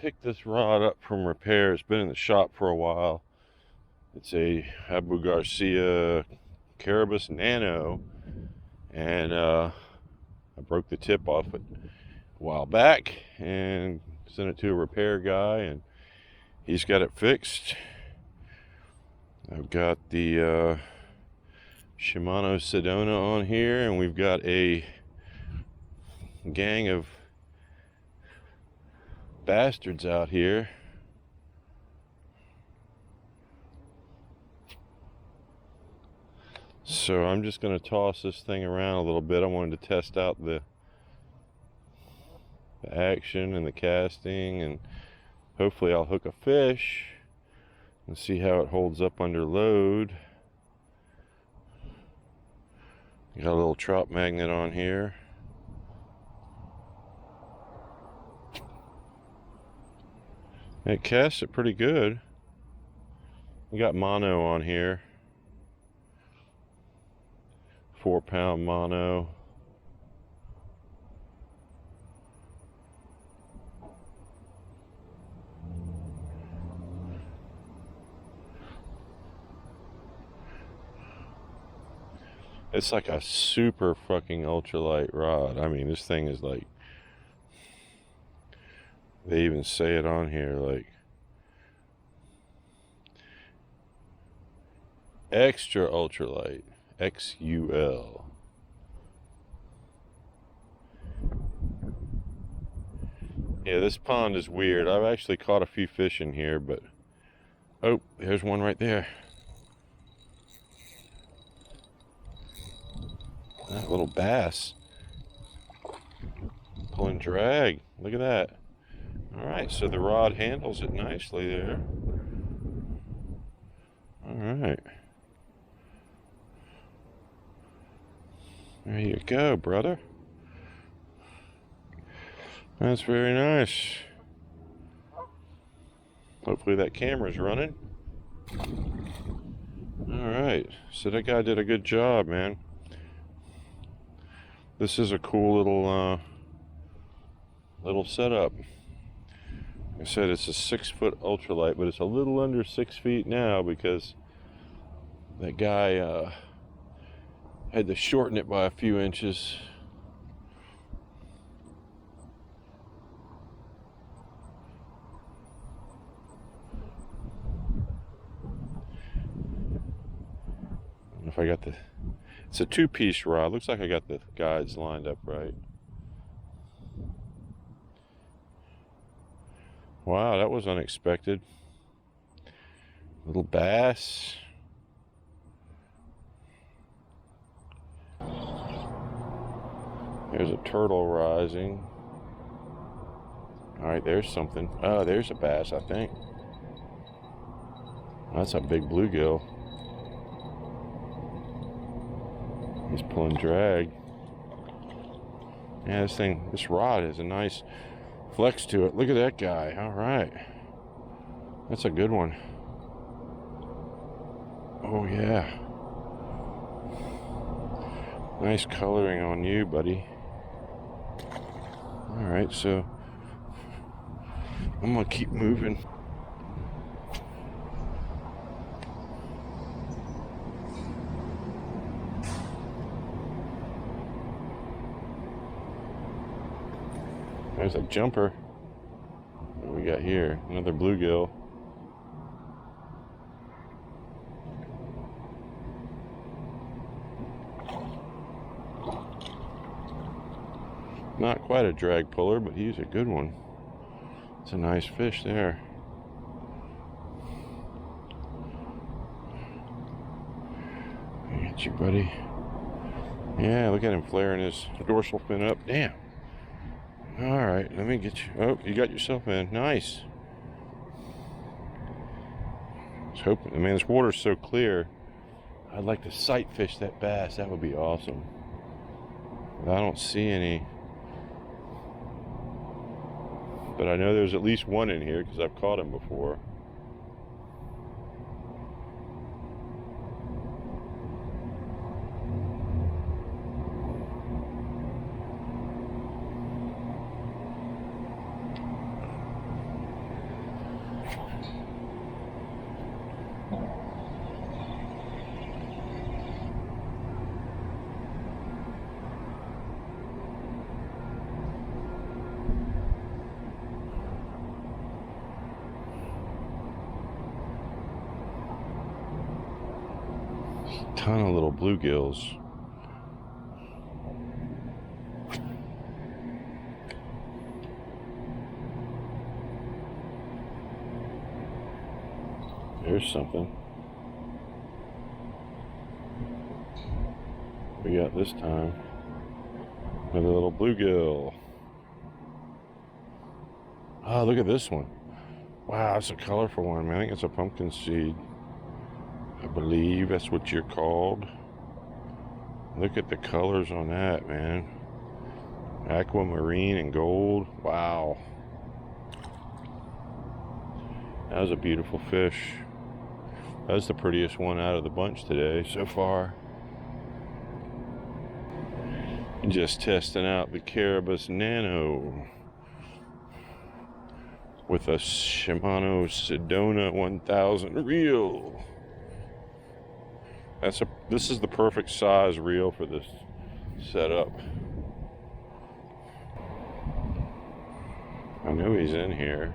picked this rod up from repair. It's been in the shop for a while. It's a Garcia Carabus Nano, and I broke the tip off it a while back and sent it to a repair guy, and he's got it fixed. I've got the Shimano Sedona on here, and we've got a gang of bastards out here. So I'm just going to toss this thing around a little bit. I wanted to test out the action and the casting, and hopefully I'll hook a fish and see how it holds up under load. Got a little trout magnet on here. It casts it pretty good. We got mono on here. 4-pound mono. It's like a super fucking ultralight rod. I mean, this thing is like, they even say it on here, like extra ultralight, XUL. Yeah, this pond is weird. I've actually caught a few fish in here, but oh, there's one right there. That little bass pulling drag. Look at that. All right, so the rod handles it nicely there. All right. There you go, brother. That's very nice. Hopefully that camera's running. All right, so that guy did a good job, man. This is a cool little setup. Like I said, it's a 6-foot ultralight, but it's a little under 6 feet now because that guy had to shorten it by a few inches. I don't know if I got the... It's a 2-piece rod. Looks like I got the guides lined up right. Wow, that was unexpected. Little bass. There's a turtle rising. All right, there's something. Oh, there's a bass, I think. That's a big bluegill. He's pulling drag. Yeah, this rod has a nice flex to it. Look at that guy. All right. That's a good one. Oh, yeah. Nice coloring on you, buddy. All right, so I'm going to keep moving. There's a jumper. What do we got here? Another bluegill. Not quite a drag puller, but he's a good one. It's a nice fish there. Get you, buddy. Yeah, look at him flaring his dorsal fin up. Damn. All right, let me get you. Oh, you got yourself in. Nice. I was hoping. I mean, this water's so clear. I'd like to sight fish that bass. That would be awesome. But I don't see any. But I know there's at least one in here because I've caught him before. Ton of little bluegills. There's something. We got this time another little bluegill. Oh, look at this one. Wow, that's a colorful one, man. I think it's a pumpkin seed. I believe that's what you're called. Look at the colors on that, man. Aquamarine and gold. Wow. That was a beautiful fish. That's the prettiest one out of the bunch today so far. Just testing out the Carabus Nano with a Shimano Sedona 1000 reel. This is the perfect size reel for this setup. I know he's in here.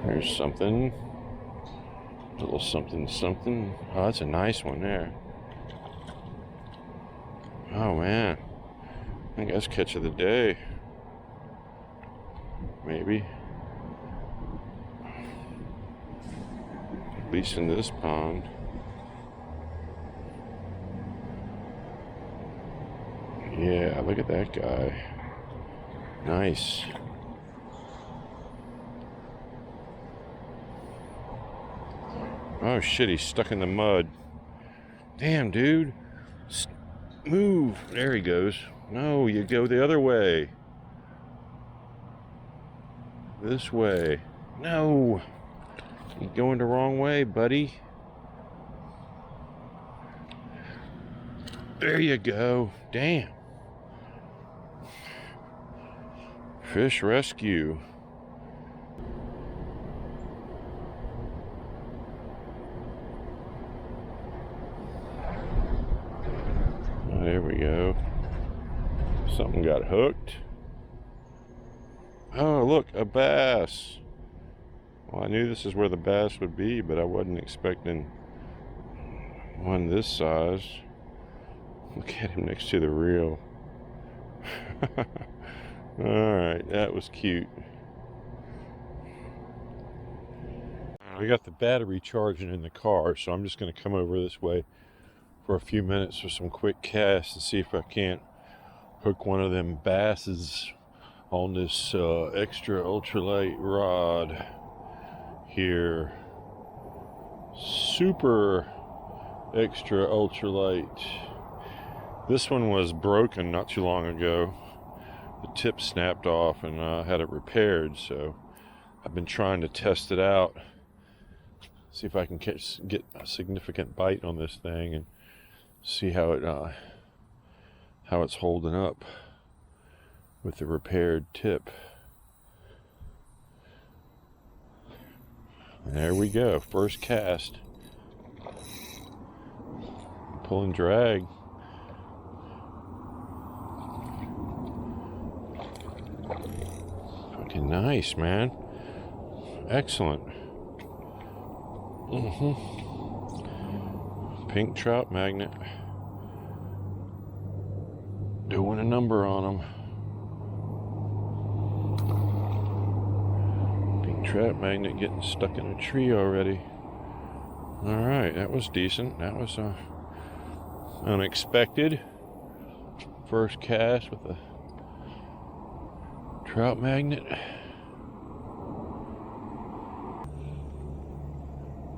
There's something. A little something, something. Oh, that's a nice one there. Oh, man. I think that's catch of the day. Maybe. At least in this pond. Yeah, look at that guy. Nice. Oh shit, he's stuck in the mud. Damn, dude. Move. There he goes. No, you go the other way. This way. No. You're going the wrong way, buddy. There you go. Damn. Fish rescue. There we go. Something got hooked. Oh, look, a bass. Well, I knew this is where the bass would be, but I wasn't expecting one this size. Look at him next to the reel. Alright, that was cute. I got the battery charging in the car, so I'm just going to come over this way for a few minutes for some quick casts to see if I can't hook one of them basses on this extra ultralight rod here. Super extra ultralight. This one was broken not too long ago. The tip snapped off and I had it repaired, so I've been trying to test it out, see if I can get a significant bite on this thing and see how it's holding up with the repaired tip. And there we go, first cast. Pull and drag. Fucking nice, man. Excellent. Pink trout magnet. Doing a number on them. Pink trout magnet getting stuck in a tree already. Alright, that was decent. That was unexpected. First cast with a trout magnet.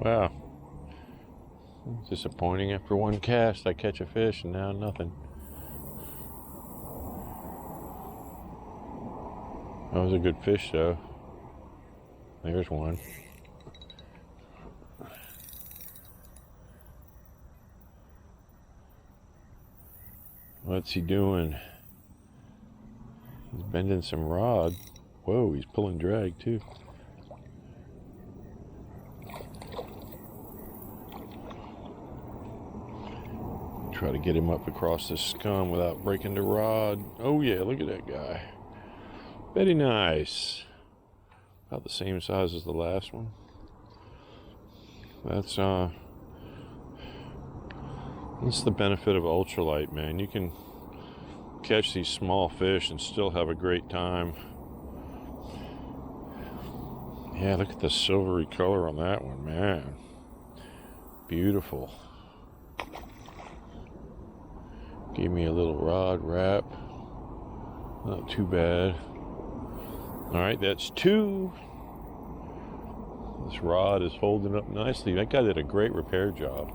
Wow. Disappointing. After one cast I catch a fish and now nothing. That was a good fish though. There's one. What's he doing? He's bending some rod. Whoa, he's pulling drag too. Try to get him up across this scum without breaking the rod. Oh yeah, look at that guy. Very nice. About the same size as the last one. That's the benefit of ultralight, man. You can catch these small fish and still have a great time. Yeah, look at the silvery color on that one, man. Beautiful. Gave me a little rod wrap. Not too bad. Alright, that's 2. This rod is holding up nicely. That guy did a great repair job.